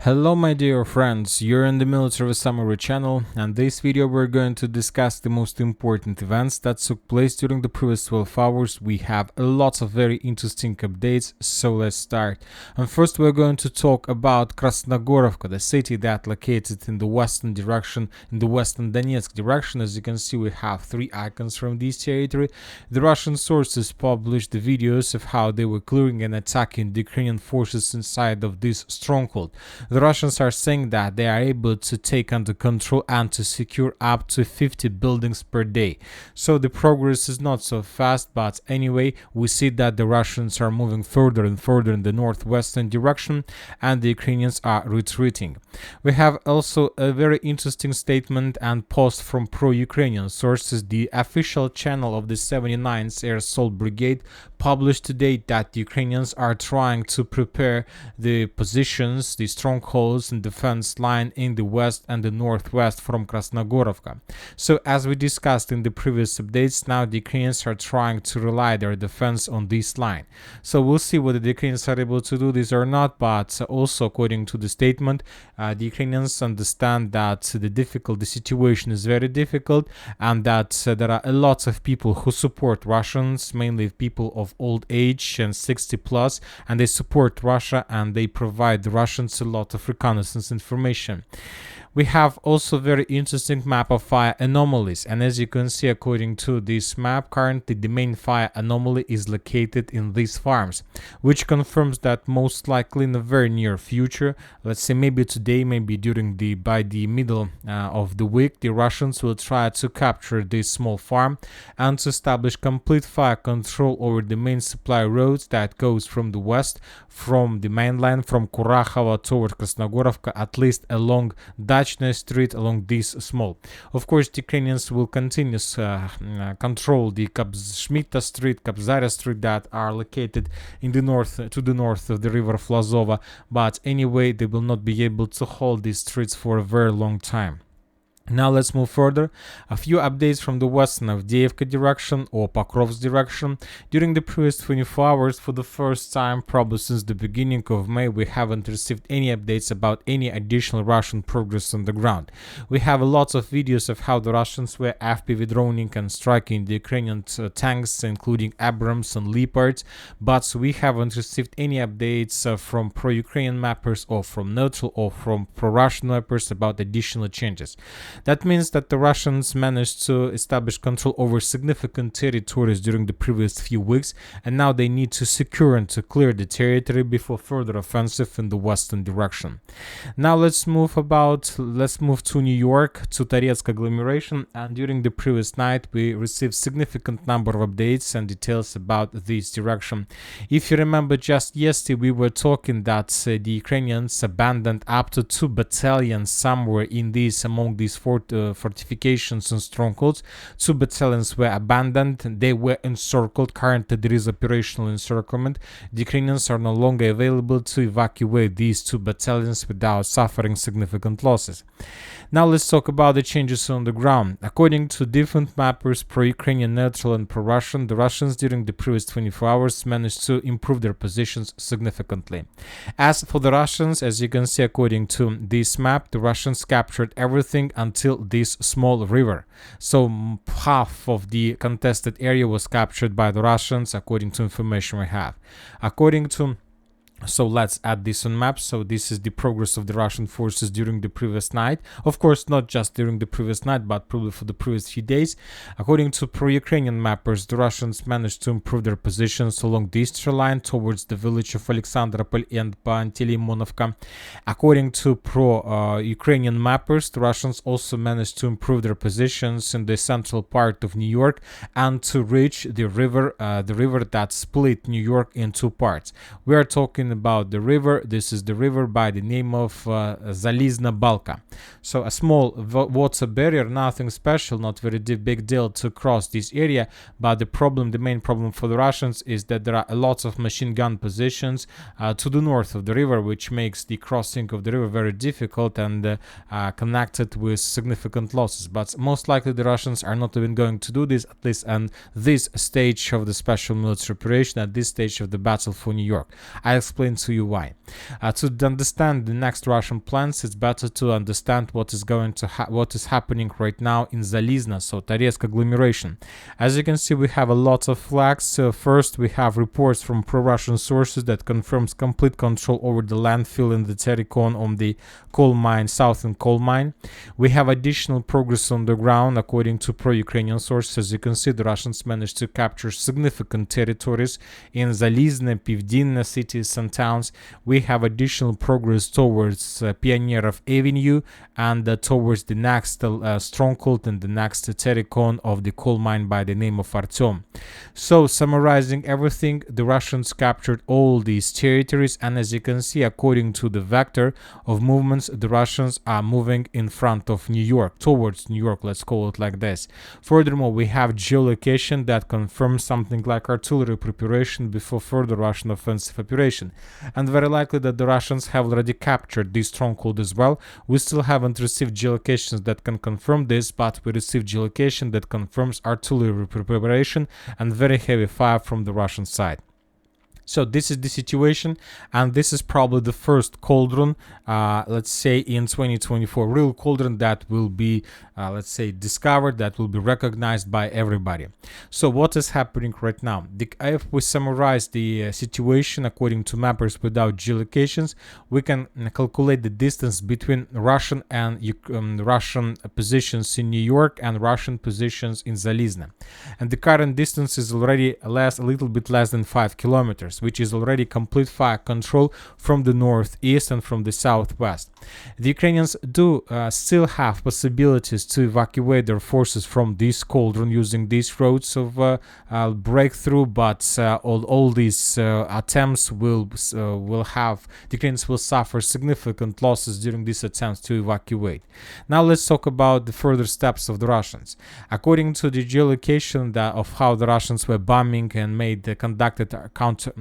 Hello my dear friends, you're in the Military Summary channel, and this video we're going to discuss the most important events that took place during the previous 12 hours. We have lots of very interesting updates, so let's start. And first we're going to talk about Krasnohorivka, the city that located in the western direction, in the western Donetsk direction. As you can see, we have three icons from this territory. The Russian sources published the videos of how they were clearing and attacking the Ukrainian forces inside of this stronghold. The Russians are saying that they are able to take under control and to secure up to 50 buildings per day. So the progress is not so fast, but anyway, we see that the Russians are moving further and further in the northwestern direction and the Ukrainians are retreating. We have also a very interesting statement and post from pro-Ukrainian sources. The official channel of the 79th Air Assault Brigade published today that the Ukrainians are trying to prepare the positions, the strongholds and defense line in the west and the northwest from Krasnohorivka. So as we discussed in the previous updates, now the Ukrainians are trying to rely their defense on this line. So we'll see whether the Ukrainians are able to do this or not, but also according to the statement, the Ukrainians understand that the situation is very difficult, and that there are a lot of people who support Russians, mainly people of old age and 60 plus, and they support Russia and they provide the Russians a lot of reconnaissance information. We have also very interesting map of fire anomalies, and as you can see, according to this map, currently the main fire anomaly is located in these farms, which confirms that most likely in the very near future, let's say maybe today, maybe by the middle of the week, the Russians will try to capture this small farm and to establish complete fire control over the main supply roads that goes from the west, from the mainland, from Kurakhova toward Krasnohorivka, at least along Dachny Street, along this small. Of course, the Ukrainians will continue control the Kapzhmita Street, Kapzarya Street that are located in the north, to the north of the river Flazova, but anyway, they will not be able to hold these streets for a very long time. Now let's move further. A few updates from the western Avdiivka direction or Pokrovsk direction. During the previous 24 hours, for the first time probably since the beginning of May, we haven't received any updates about any additional Russian progress on the ground. We have lots of videos of how the Russians were FPV droning and striking the Ukrainian tanks, including Abrams and Leopards, but we haven't received any updates from pro-Ukrainian mappers or from neutral or from pro-Russian mappers about additional changes. That means that the Russians managed to establish control over significant territories during the previous few weeks, and now they need to secure and to clear the territory before further offensive in the western direction. Now let's move to New York, to Donetsk agglomeration, and during the previous night we received significant number of updates and details about this direction. If you remember, just yesterday we were talking that the Ukrainians abandoned up to 2 battalions somewhere in among these fortifications and strongholds. 2 battalions were abandoned, they were encircled. Currently there is operational encirclement. The Ukrainians are no longer available to evacuate these 2 battalions without suffering significant losses. Now let's talk about the changes on the ground. According to different mappers, pro-Ukrainian, neutral and pro-Russian, the Russians during the previous 24 hours managed to improve their positions significantly. As for the Russians, as you can see according to this map, the Russians captured everything until this small river. So half of the contested area was captured by the Russians, according to information we have. So let's add this on map. So this is the progress of the Russian forces during the previous night. Of course, not just during the previous night, but probably for the previous few days. According to pro-Ukrainian mappers, the Russians managed to improve their positions along the eastern line towards the village of Alexandropol and Panteleimonovka. According to pro-Ukrainian mappers, the Russians also managed to improve their positions in the central part of New York and to reach the river that split New York in 2 parts. We are talking about the river. This is the river by the name of Zalizna Balka. So a small water barrier, nothing special, not very big deal to cross this area, but the main problem for the Russians is that there are a lot of machine gun positions to the north of the river, which makes the crossing of the river very difficult and connected with significant losses. But most likely the Russians are not even going to do this, at least on this stage of the special military operation, at this stage of the battle for New York. I explained explain to you why. To understand the next Russian plans, it's better to understand what is happening right now in Zalizna, so Toretsk agglomeration. As you can see, we have a lot of flags. First, we have reports from pro-Russian sources that confirms complete control over the landfill in the Terikon on the coal mine, southern coal mine. We have additional progress on the ground according to pro-Ukrainian sources. As you can see, the Russians managed to capture significant territories in Zalizne, Pivdinne cities and towns. We have additional progress towards Pionerov Avenue and towards the next stronghold and the next Terikon of the coal mine by the name of Artyom. So, summarizing everything, the Russians captured all these territories, and as you can see, according to the vector of movements, the Russians are moving in front of New York, towards New York, let's call it like this. Furthermore, we have geolocation that confirms something like artillery preparation before further Russian offensive operation, and very likely that the Russians have already captured this stronghold as well. We still haven't received geolocations that can confirm this, but we received geolocation that confirms artillery preparation and very heavy fire from the Russian side. So this is the situation, and this is probably the first cauldron, let's say in 2024, real cauldron that will be, let's say, discovered, that will be recognized by everybody. So what is happening right now? If we summarize the situation according to mappers without geolocations, we can calculate the distance between Russian and Russian positions in New York and Russian positions in Zalizne. And the current distance is already a little bit less than 5 kilometers. Which is already complete fire control from the northeast and from the southwest. The Ukrainians do still have possibilities to evacuate their forces from this cauldron using these roads of breakthrough, but all these attempts will have, the Ukrainians will suffer significant losses during these attempts to evacuate. Now let's talk about the further steps of the Russians. According to the geolocation of how the Russians were bombing and conducted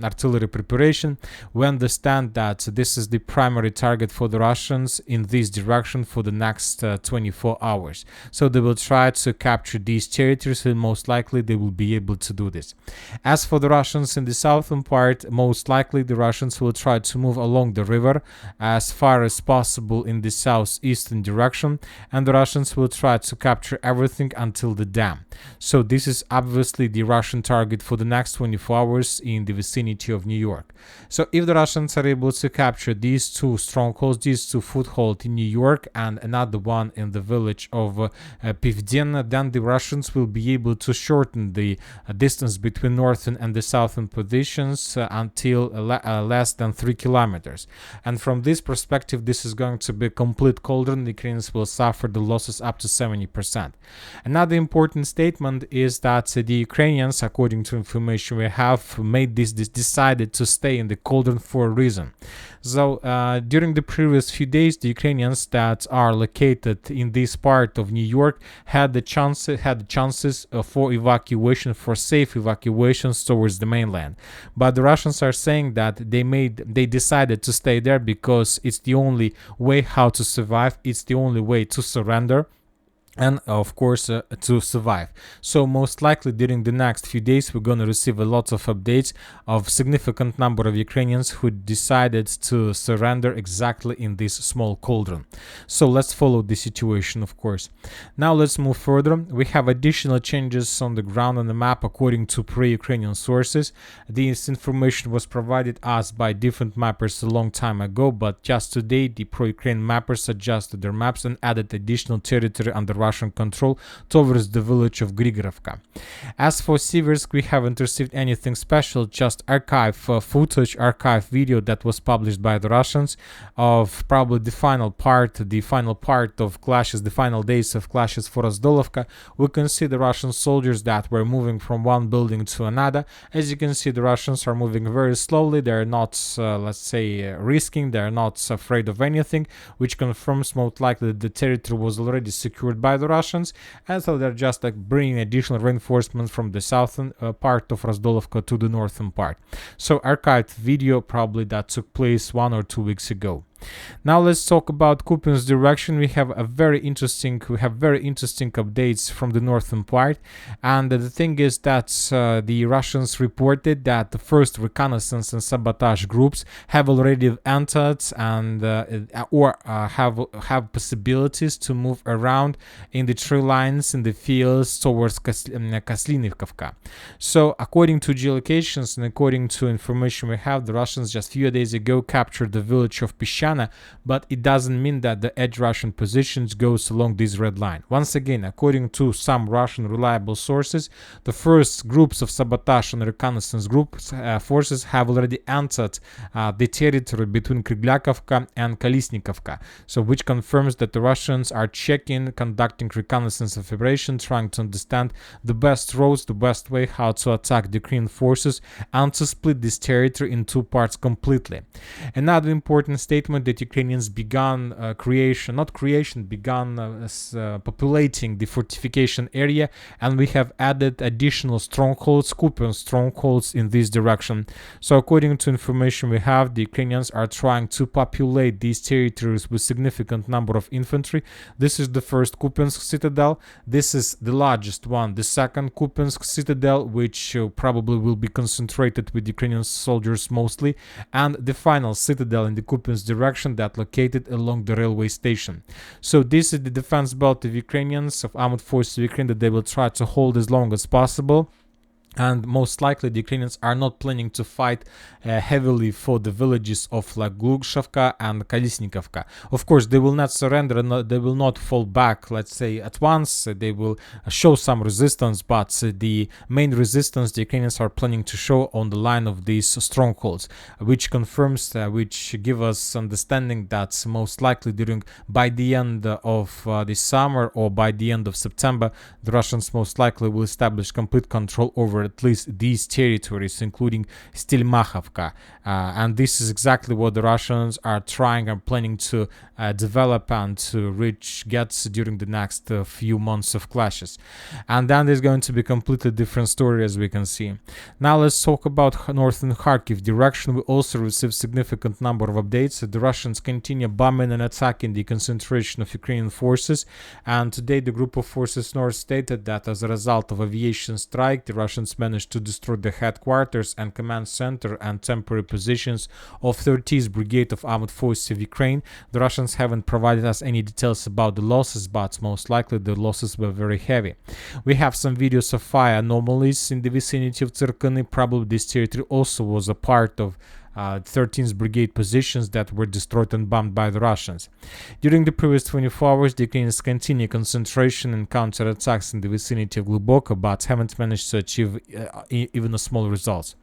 artillery preparation, we understand that this is the primary target for the Russians in this direction for the next 24 hours. So they will try to capture these territories, and most likely they will be able to do this. As for the Russians in the southern part, most likely the Russians will try to move along the river as far as possible in the southeastern direction, and the Russians will try to capture everything until the dam. So this is obviously the Russian target for the next 24 hours in the vicinity of New York. So if the Russians are able to capture these two strongholds, these two footholds in New York and another one in the village of Pivdinne, then the Russians will be able to shorten the distance between northern and the southern positions until less than 3 kilometers. And from this perspective, this is going to be a complete cauldron. The Ukrainians will suffer the losses up to 70%. Another important statement is that the Ukrainians, according to information we have, decided to stay in the cauldron for a reason. So during the previous few days, the Ukrainians that are located in this part of New York had chances for evacuation, for safe evacuations towards the mainland. But the Russians are saying that they decided to stay there because it's the only way how to survive, it's the only way to surrender, and of course to survive. So most likely during the next few days we're going to receive a lot of updates of significant number of Ukrainians who decided to surrender exactly in this small cauldron. So let's follow the situation, of course. Now let's move further. We have additional changes on the ground on the map according to pro-Ukrainian sources. This information was provided us by different mappers a long time ago, but just today the pro-Ukrainian mappers adjusted their maps and added additional territory under Russian control towards the village of Grigorovka. As for Siversk, we haven't received anything special, just archive footage, archive video that was published by the Russians of probably the final part of clashes, the final days of clashes for Rozdolovka. We can see the Russian soldiers that were moving from one building to another. As you can see, the Russians are moving very slowly. They're not, let's say, risking. They're not afraid of anything, which confirms most likely that the territory was already secured by the Russians, and so they're just like bringing additional reinforcements from the southern part of Rozdolovka to the northern part. So archived video probably that took place 1 or 2 weeks ago. Now let's talk about Kupiansk direction. We have very interesting updates from the northern part, and the thing is that the Russians reported that the first reconnaissance and sabotage groups have already entered and have possibilities to move around in the tree lines in the fields towards Krasnohorivka. So according to geolocations and according to information we have, the Russians just a few days ago captured the village of Pishana, but it doesn't mean that the edge Russian positions goes along this red line. Once again, according to some Russian reliable sources, the first groups of sabotage and reconnaissance forces have already entered the territory between Kriglakovka and Kolesnikovka, so which confirms that the Russians are conducting reconnaissance operations, trying to understand the best roads, the best way how to attack the Ukrainian forces and to split this territory in two parts completely. Another important statement that Ukrainians began populating the fortification area, and we have added additional strongholds, Kupiansk strongholds in this direction. So according to information we have, the Ukrainians are trying to populate these territories with significant number of infantry. This is the first Kupiansk citadel. This is the largest one. The second Kupiansk citadel, which probably will be concentrated with Ukrainian soldiers mostly, and the final citadel in the Kupiansk direction that located along the railway station. So this is the defense belt of Ukrainians, of armed forces of Ukraine, that they will try to hold as long as possible. And most likely the Ukrainians are not planning to fight heavily for the villages of like Glukhovka and Kolesnikovka. Of course, they will not surrender, they will not fall back, let's say, at once. They will show some resistance, but the main resistance the Ukrainians are planning to show on the line of these strongholds, which confirms, which give us understanding that most likely by the end of the summer or by the end of September, the Russians most likely will establish complete control over at least these territories, including Stelmakhovka. And this is exactly what the Russians are planning to develop and to get during the next few months of clashes. And then there's going to be a completely different story, as we can see. Now let's talk about northern Kharkiv direction. We also received significant number of updates. The Russians continue bombing and attacking the concentration of Ukrainian forces, and today the group of forces north stated that as a result of aviation strike, the Russians managed to destroy the headquarters and command center and temporary positions of 30th Brigade of Armed Forces of Ukraine. The Russians haven't provided us any details about the losses, but most likely the losses were very heavy. We have some videos of fire anomalies in the vicinity of Tsirkany. Probably this territory also was a part of 13th Brigade positions that were destroyed and bombed by the Russians. During the previous 24 hours, the Ukrainians continue concentration and counterattacks in the vicinity of Gluboko, but haven't managed to achieve even a small results.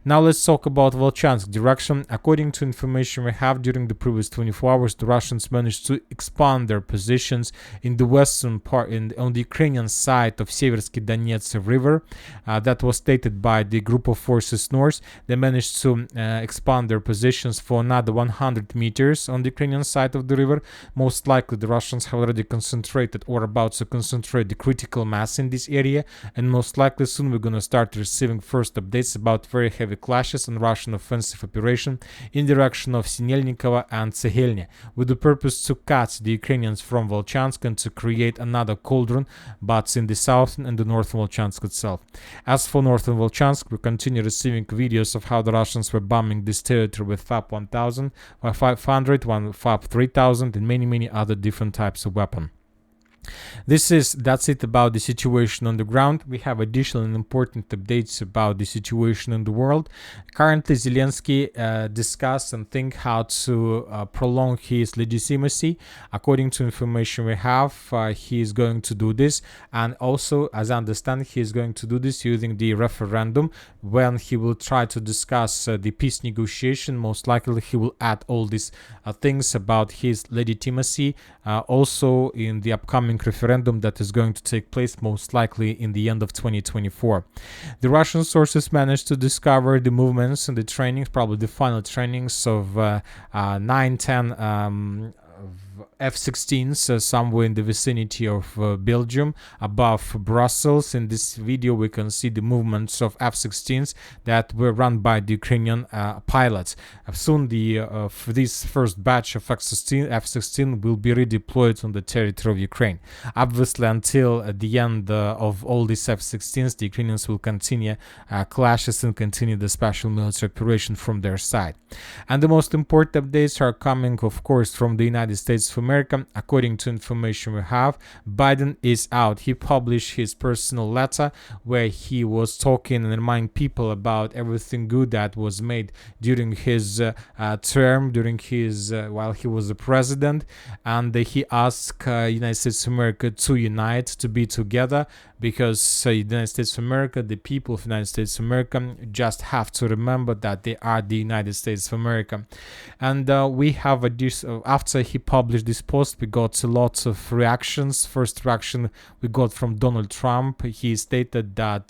Now let's talk about Volchansk direction. According to information we have, during the previous 24 hours, the Russians managed to expand their positions in the western part, on the Ukrainian side of Seversky Donetsk River. That was stated by the group of forces north. They managed to expand their positions for another 100 meters on the Ukrainian side of the river. Most likely the Russians have already concentrated or about to concentrate the critical mass in this area, and most likely soon we're going to start receiving first updates about very heavy clashes and Russian offensive operation in direction of Sinelnikova and Tsehelny, with the purpose to cut the Ukrainians from Volchansk and to create another cauldron, but in the southern and the northern Volchansk itself. As for northern Volchansk, we continue receiving videos of how the Russians were bombing this territory with FAB 1000, 500, FAB 3000, and many other different types of weapon. That's it about the situation on the ground. We have additional and important updates about the situation in the world. Currently, Zelensky discussed and think how to prolong his legitimacy. According to information we have, he is going to do this, and also, as I understand, he is going to do this using the referendum, when he will try to discuss the peace negotiation. Most likely he will add all these things about his legitimacy also in the upcoming referendum that is going to take place most likely in the end of 2024. The Russian sources managed to discover the movements and the trainings, probably the final trainings of 9-10 F-16s somewhere in the vicinity of Belgium, above Brussels. In this video we can see the movements of F-16s that were run by the Ukrainian pilots. Soon this first batch of F-16 will be redeployed on the territory of Ukraine. Obviously, until the end of all these F-16s, the Ukrainians will continue clashes and continue the special military operation from their side. And the most important updates are coming, of course, from the United States of America. According to information we have, Biden is out. He published his personal letter where he was talking and reminding people about everything good that was made during his term, during his while he was the president, and he asked United States of America to unite, to be together, because the United States of America, the people of the United States of America, just have to remember that they are the United States of America. And we have after he published this post, we got lots of reactions. First reaction we got from Donald Trump. He stated that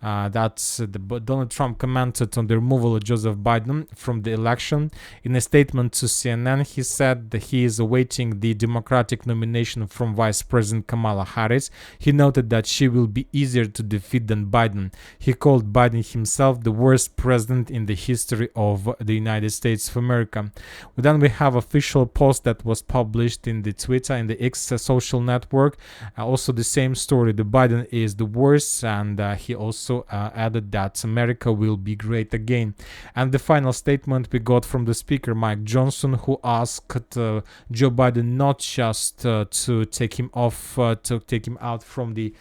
Donald Trump commented on the removal of Joseph Biden from the election. In a statement to CNN, he said that he is awaiting the Democratic nomination from Vice President Kamala Harris. He noted that she will be easier to defeat than Biden. He called Biden himself the worst president in the history of the United States of America. Then we have official post that was published in the Twitter, in the X social network. Also the same story, the Biden is the worst, and he also added that America will be great again. And the final statement we got from the speaker, Mike Johnson, who asked Joe Biden not just to take him off, to take him out from the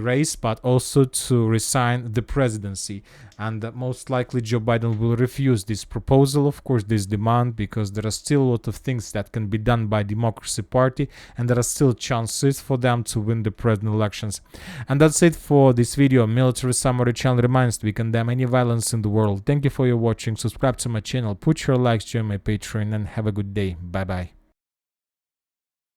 race, but also to resign the presidency. And most likely Joe Biden will refuse this proposal, of course, this demand, because there are still a lot of things that can be done by Democracy Party, and there are still chances for them to win the president elections. And that's it for this video. Military Summary channel reminds we condemn any violence in the world. Thank you for your watching. Subscribe to my channel, put your likes, join my Patreon, and have a good day. Bye bye.